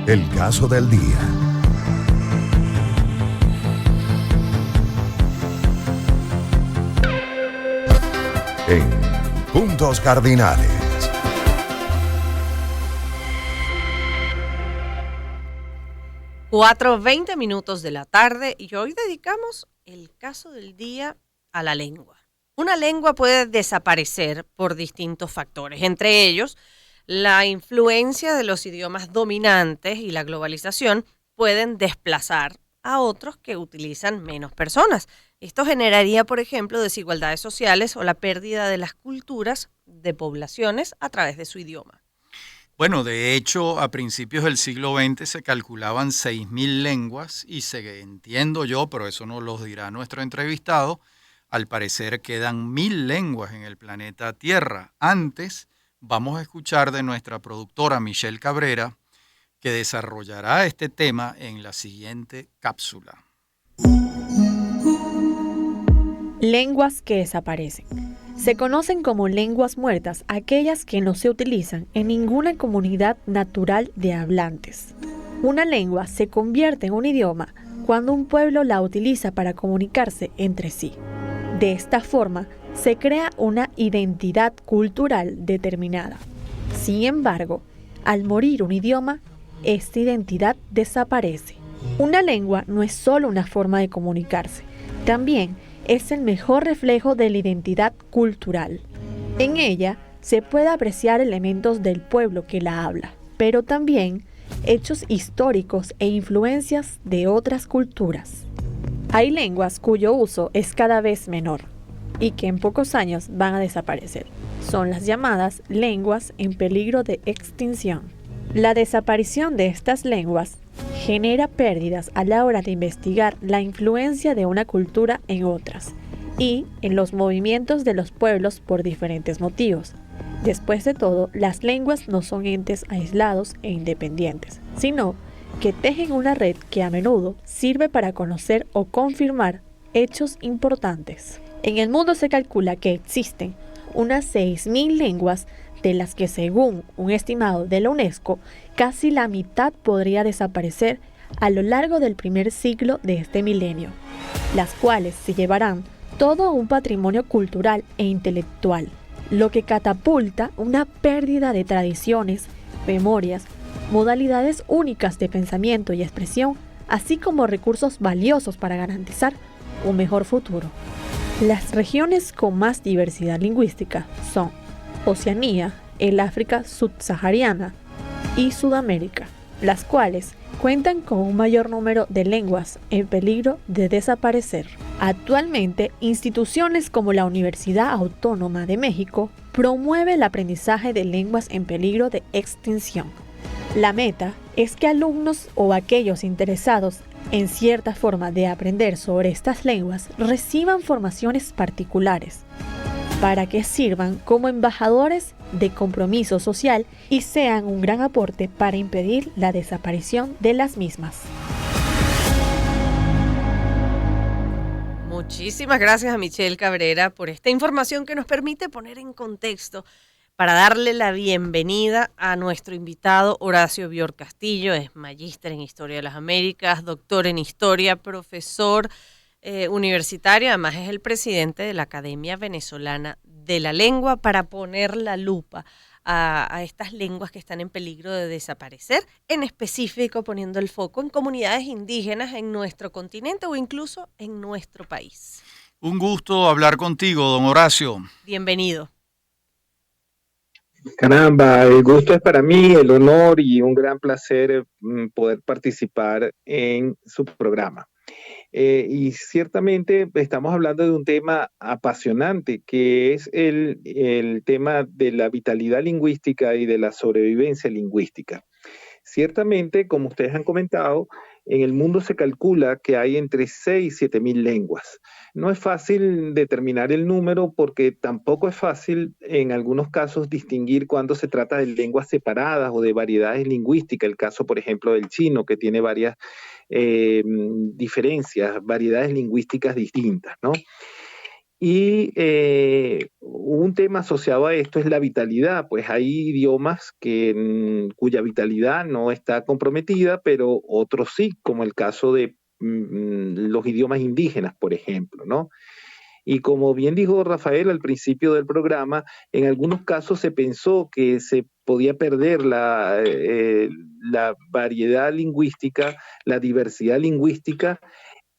El caso del día. En Puntos Cardinales. 4:20 de la tarde y hoy dedicamos el caso del día a la lengua. Una lengua puede desaparecer por distintos factores, entre ellos la influencia de los idiomas dominantes y la globalización pueden desplazar a otros que utilizan menos personas. Esto generaría, por ejemplo, desigualdades sociales o la pérdida de las culturas de poblaciones a través de su idioma. Bueno, de hecho, a principios del siglo XX se calculaban 6.000 lenguas y entiendo yo, pero eso nos lo dirá nuestro entrevistado, al parecer quedan 1.000 lenguas en el planeta Tierra. Antes, vamos a escuchar de nuestra productora Michelle Cabrera, que desarrollará este tema en la siguiente cápsula. Lenguas que desaparecen. Se conocen como lenguas muertas aquellas que no se utilizan en ninguna comunidad natural de hablantes. Una lengua se convierte en un idioma cuando un pueblo la utiliza para comunicarse entre sí. De esta forma, se crea una identidad cultural determinada. Sin embargo, al morir un idioma, esta identidad desaparece. Una lengua no es solo una forma de comunicarse, también es el mejor reflejo de la identidad cultural. En ella se puede apreciar elementos del pueblo que la habla, pero también hechos históricos e influencias de otras culturas. Hay lenguas cuyo uso es cada vez menor y que en pocos años van a desaparecer. Son las llamadas lenguas en peligro de extinción. La desaparición de estas lenguas genera pérdidas a la hora de investigar la influencia de una cultura en otras y en los movimientos de los pueblos por diferentes motivos. Después de todo, las lenguas no son entes aislados e independientes, sino que tejen una red que a menudo sirve para conocer o confirmar hechos importantes. En el mundo se calcula que existen unas 6.000 lenguas, de las que según un estimado de la UNESCO, casi la mitad podría desaparecer a lo largo del primer siglo de este milenio, las cuales se llevarán todo un patrimonio cultural e intelectual, lo que catapulta una pérdida de tradiciones, memorias, modalidades únicas de pensamiento y expresión, así como recursos valiosos para garantizar un mejor futuro. Las regiones con más diversidad lingüística son Oceanía, el África subsahariana y Sudamérica, las cuales cuentan con un mayor número de lenguas en peligro de desaparecer. Actualmente, instituciones como la Universidad Autónoma de México promueve el aprendizaje de lenguas en peligro de extinción. La meta es que alumnos o aquellos interesados en cierta forma de aprender sobre estas lenguas reciban formaciones particulares para que sirvan como embajadores de compromiso social y sean un gran aporte para impedir la desaparición de las mismas. Muchísimas gracias a Michelle Cabrera por esta información que nos permite poner en contexto para darle la bienvenida a nuestro invitado Horacio Bior Castillo. Es magíster en Historia de las Américas, doctor en Historia, profesor universitario, además es el presidente de la Academia Venezolana de la Lengua, para poner la lupa a estas lenguas que están en peligro de desaparecer, en específico poniendo el foco en comunidades indígenas en nuestro continente o incluso en nuestro país. Un gusto hablar contigo, don Horacio. Bienvenido. Caramba, el gusto es para mí, el honor y un gran placer poder participar en su programa. Y ciertamente estamos hablando de un tema apasionante, que es el tema de la vitalidad lingüística y de la sobrevivencia lingüística. Ciertamente, como ustedes han comentado, en el mundo se calcula que hay entre 6 y 7 mil lenguas. No es fácil determinar el número porque tampoco es fácil en algunos casos distinguir cuando se trata de lenguas separadas o de variedades lingüísticas. El caso, por ejemplo, del chino, que tiene varias diferencias, variedades lingüísticas distintas, ¿no? Y un tema asociado a esto es la vitalidad, pues hay idiomas cuya vitalidad no está comprometida, pero otros sí, como el caso de los idiomas indígenas, por ejemplo, ¿no? Y como bien dijo Rafael al principio del programa, en algunos casos se pensó que se podía perder la variedad lingüística, la diversidad lingüística,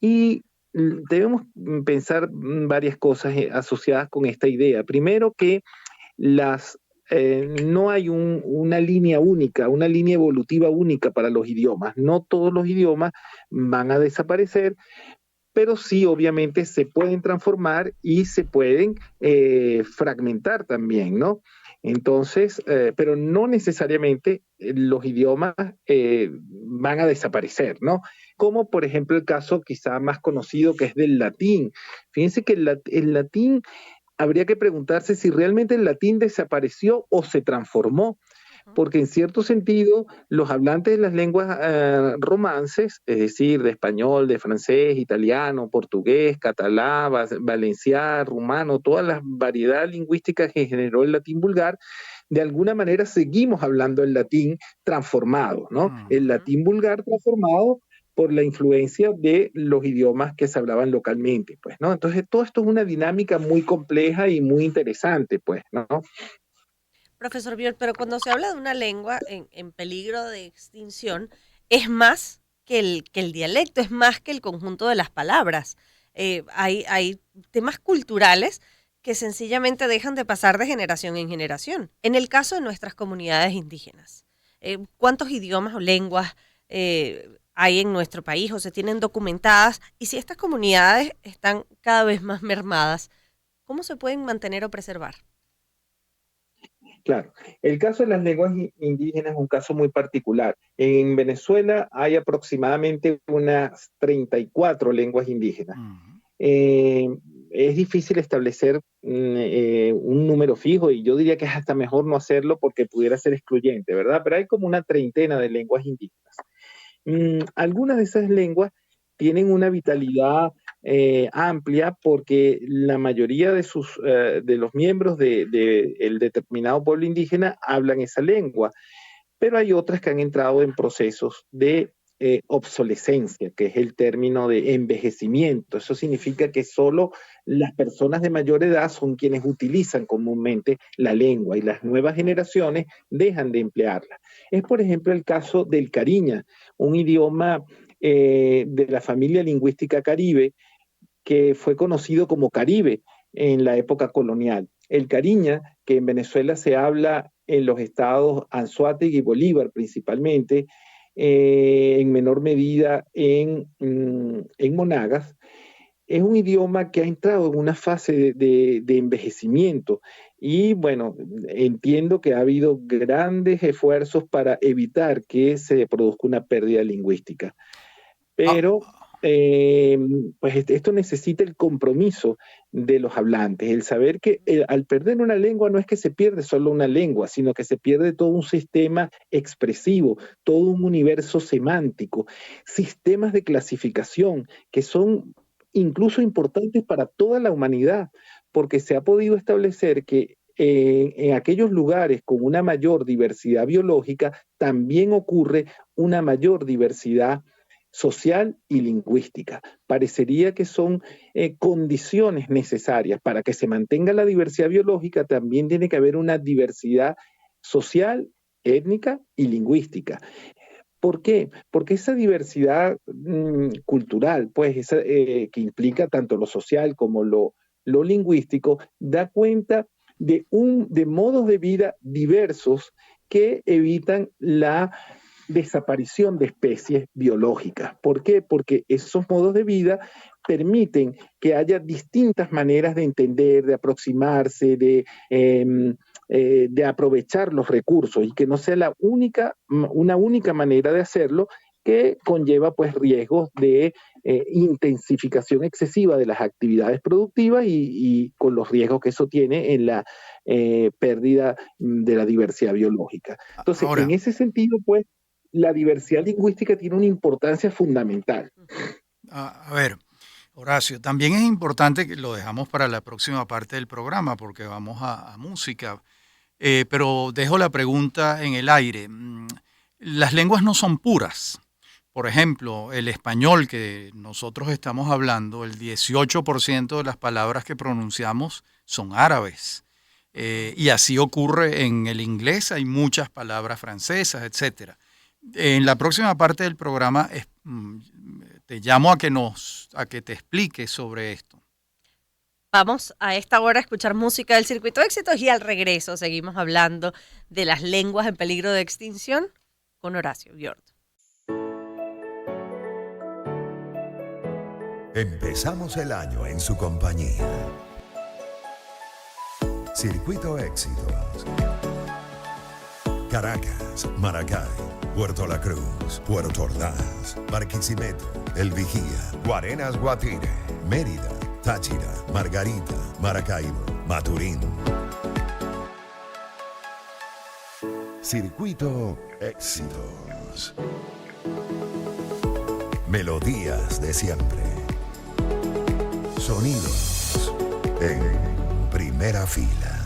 y debemos pensar varias cosas asociadas con esta idea. Primero que no hay una línea única, una línea evolutiva única para los idiomas. No todos los idiomas van a desaparecer, pero sí obviamente se pueden transformar y se pueden fragmentar también, ¿no? Entonces, pero no necesariamente los idiomas van a desaparecer, ¿no? Como por ejemplo el caso quizá más conocido que es del latín. Fíjense que el latín habría que preguntarse si realmente el latín desapareció o se transformó, porque en cierto sentido los hablantes de las lenguas romances, es decir, de español, de francés, italiano, portugués, catalán, valenciano, rumano, toda la variedad lingüística que generó el latín vulgar, de alguna manera seguimos hablando el latín transformado, ¿no? El latín vulgar transformado por la influencia de los idiomas que se hablaban localmente, pues, ¿no? Entonces, todo esto es una dinámica muy compleja y muy interesante, pues, ¿no? Profesor Biol, pero cuando se habla de una lengua en peligro de extinción, es más que el dialecto, es más que el conjunto de las palabras. Hay temas culturales que sencillamente dejan de pasar de generación en generación. En el caso de nuestras comunidades indígenas, ¿cuántos idiomas o lenguas hay en nuestro país o se tienen documentadas? Y si estas comunidades están cada vez más mermadas, ¿cómo se pueden mantener o preservar? Claro, el caso de las lenguas indígenas es un caso muy particular. En Venezuela hay aproximadamente unas 34 lenguas indígenas. Eh, es difícil establecer un número fijo y yo diría que es hasta mejor no hacerlo porque pudiera ser excluyente, ¿verdad? Pero hay como una treintena de lenguas indígenas. Algunas de esas lenguas tienen una vitalidad amplia porque la mayoría de los miembros del determinado pueblo indígena hablan esa lengua, pero hay otras que han entrado en procesos de obsolescencia, que es el término de envejecimiento. Eso significa que solo las personas de mayor edad son quienes utilizan comúnmente la lengua y las nuevas generaciones dejan de emplearla. Es, por ejemplo, el caso del cariña, un idioma de la familia lingüística caribe que fue conocido como Caribe en la época colonial. El cariña, que en Venezuela se habla en los estados Anzoátegui y Bolívar principalmente, en menor medida en Monagas, es un idioma que ha entrado en una fase de envejecimiento y bueno, entiendo que ha habido grandes esfuerzos para evitar que se produzca una pérdida lingüística. Pero eh, pues esto necesita el compromiso de los hablantes, el saber que al perder una lengua no es que se pierde solo una lengua, sino que se pierde todo un sistema expresivo, todo un universo semántico, sistemas de clasificación que son incluso importantes para toda la humanidad, porque se ha podido establecer que en aquellos lugares con una mayor diversidad biológica también ocurre una mayor diversidad social y lingüística. Parecería que son condiciones necesarias para que se mantenga la diversidad biológica, también tiene que haber una diversidad social, étnica y lingüística. ¿Por qué? Porque esa diversidad cultural, pues, que implica tanto lo social como lo lingüístico, da cuenta de modos de vida diversos que evitan la desaparición de especies biológicas. ¿Por qué? Porque esos modos de vida permiten que haya distintas maneras de entender, de aproximarse, de aprovechar los recursos y que no sea una única manera de hacerlo que conlleva pues riesgos de intensificación excesiva de las actividades productivas y con los riesgos que eso tiene en la pérdida de la diversidad biológica. Entonces, Ahora, en ese sentido, pues, la diversidad lingüística tiene una importancia fundamental. a ver, Horacio, también es importante que lo dejamos para la próxima parte del programa porque vamos a música. Pero dejo la pregunta en el aire. Las lenguas no son puras. Por ejemplo, el español que nosotros estamos hablando, el 18% de las palabras que pronunciamos son árabes. Y así ocurre en el inglés, hay muchas palabras francesas, etcétera. En la próxima parte del programa te llamo a que te expliques sobre esto. Vamos a esta hora a escuchar música del Circuito de Éxitos y al regreso seguimos hablando de las lenguas en peligro de extinción con Horacio Biort. Empezamos el año en su compañía. Circuito Éxitos. Caracas, Maracay, Puerto La Cruz, Puerto Ordaz, Barquisimeto, El Vigía, Guarenas, Guatire, Mérida, Táchira, Margarita, Maracaibo, Maturín. Circuito Éxitos. Melodías de siempre. Sonidos en primera fila.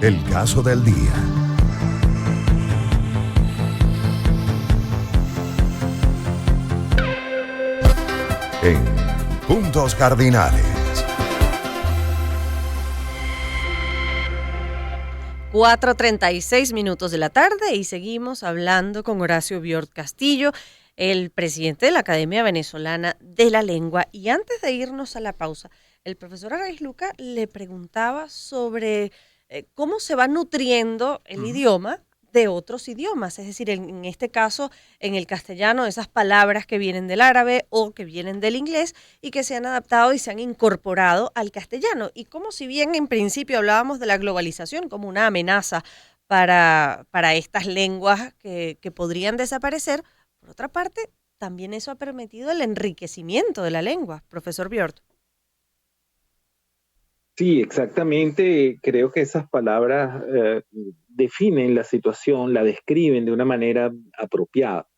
El caso del día. En Puntos Cardinales. 4:36 de la tarde y seguimos hablando con Horacio Biort Castillo, el presidente de la Academia Venezolana de la Lengua. Y antes de irnos a la pausa, el profesor Araiz Luca le preguntaba sobre cómo se va nutriendo el idioma de otros idiomas, es decir, en este caso, en el castellano, esas palabras que vienen del árabe o que vienen del inglés y que se han adaptado y se han incorporado al castellano. Y como si bien en principio hablábamos de la globalización como una amenaza para estas lenguas que podrían desaparecer, por otra parte, también eso ha permitido el enriquecimiento de la lengua, profesor Biort. Sí, exactamente. Creo que esas palabras definen la situación, la describen de una manera apropiada.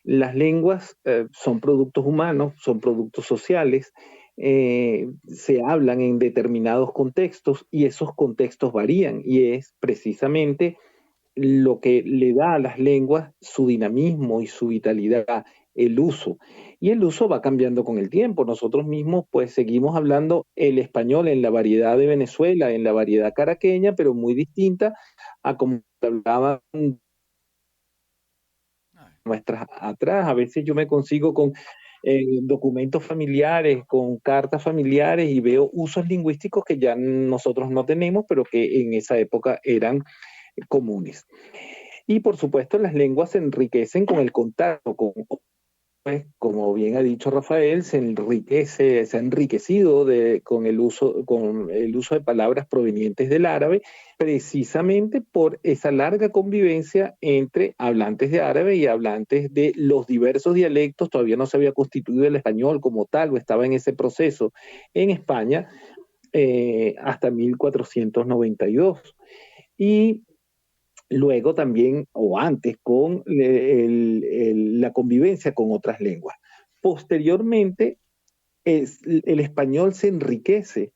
Las lenguas son productos humanos, son productos sociales, se hablan en determinados contextos y esos contextos varían y es precisamente lo que le da a las lenguas su dinamismo y su vitalidad, el uso. Y el uso va cambiando con el tiempo. Nosotros mismos pues seguimos hablando el español en la variedad de Venezuela, en la variedad caraqueña, pero muy distinta a como hablaban nuestras atrás. A veces yo me consigo con documentos familiares, con cartas familiares y veo usos lingüísticos que ya nosotros no tenemos, pero que en esa época eran comunes. Y por supuesto las lenguas se enriquecen con el contacto, pues, como bien ha dicho Rafael, se ha enriquecido con el uso de palabras provenientes del árabe, precisamente por esa larga convivencia entre hablantes de árabe y hablantes de los diversos dialectos. Todavía no se había constituido el español como tal, o estaba en ese proceso en España hasta 1492. Y luego también, o antes, con la convivencia con otras lenguas. Posteriormente, el español se enriquece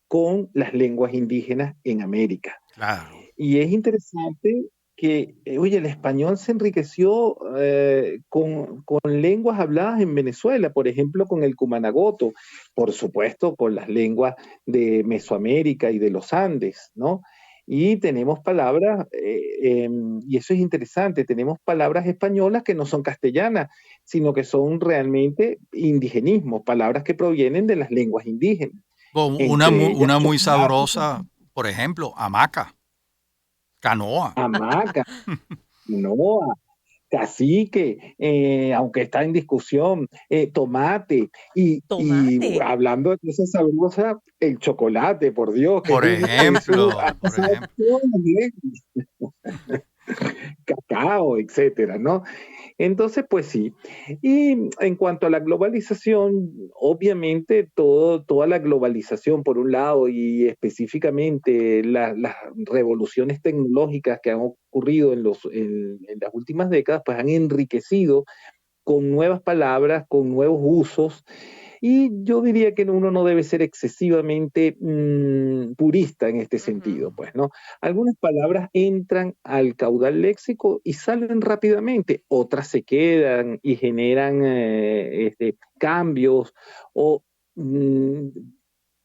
con las lenguas indígenas en América. Claro. Y es interesante que, oye, el español se enriqueció con lenguas habladas en Venezuela, por ejemplo, con el cumanagoto, por supuesto, con las lenguas de Mesoamérica y de los Andes, ¿no? Y tenemos palabras, y eso es interesante, tenemos palabras españolas que no son castellanas, sino que son realmente indigenismos, palabras que provienen de las lenguas indígenas. Una Entre ellas, muy chocolate, sabrosa, por ejemplo, hamaca, canoa. hamaca, quinoa, cacique, aunque está en discusión, tomate, y Tomate. hablando de cosas sabrosas, el chocolate, por Dios, que Por eso ejemplo, ha por pasado ejemplo. todas las lenguas, cacao, etcétera, ¿no? Entonces, pues sí. Y en cuanto a la globalización, obviamente toda la globalización, por un lado, y específicamente las revoluciones tecnológicas que han ocurrido en las últimas décadas, pues han enriquecido con nuevas palabras, con nuevos usos. Y yo diría que uno no debe ser excesivamente purista en este sentido, pues, ¿no? Algunas palabras entran al caudal léxico y salen rápidamente, otras se quedan y generan cambios o mm,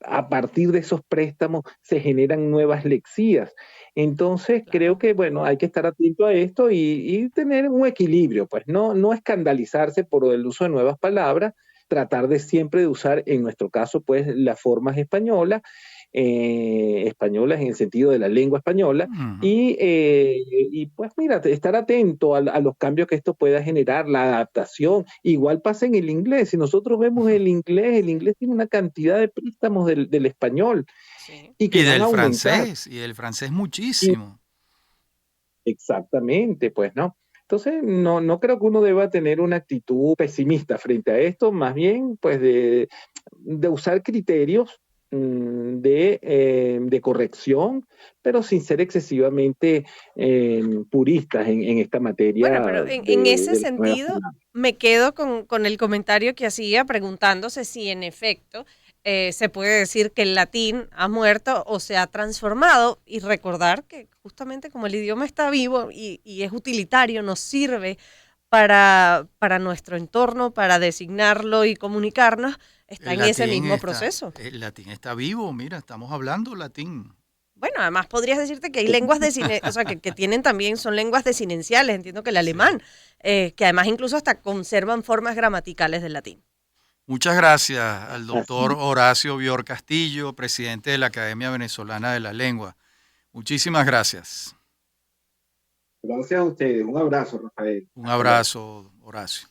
a partir de esos préstamos se generan nuevas lexías. Entonces, creo que, bueno, hay que estar atento a esto y tener un equilibrio, pues no escandalizarse por el uso de nuevas palabras, tratar de siempre de usar, en nuestro caso, pues, las formas españolas, españolas en el sentido de la lengua española, y pues mira, estar atento a los cambios que esto pueda generar, la adaptación. Igual pasa en el inglés. Si nosotros vemos el inglés tiene una cantidad de préstamos del español Sí. y que van a aumentar. Y del francés Y muchísimo. exactamente, pues, ¿no? Entonces, no creo que uno deba tener una actitud pesimista frente a esto, más bien, pues, de usar criterios de corrección, pero sin ser excesivamente puristas en esta Bueno, materia pero en ese de las nuevas sentido palabras. me quedo con el comentario que hacía preguntándose si en efecto se puede decir que el latín ha muerto o se ha transformado y recordar que justamente como el idioma está vivo y es utilitario, nos sirve para nuestro entorno, para designarlo y comunicarnos, está en ese mismo proceso. El latín está vivo, mira, estamos hablando latín. Bueno, además podrías decirte que hay lenguas o sea, que tienen también, son lenguas desinenciales, entiendo que el Sí. alemán, que además incluso hasta conservan formas gramaticales del latín. Muchas gracias al doctor Así. Horacio Bior Castillo, presidente de la Academia Venezolana de la Lengua. Muchísimas gracias. Gracias a ustedes. Un abrazo, Rafael. Un Hasta luego. abrazo, Horacio.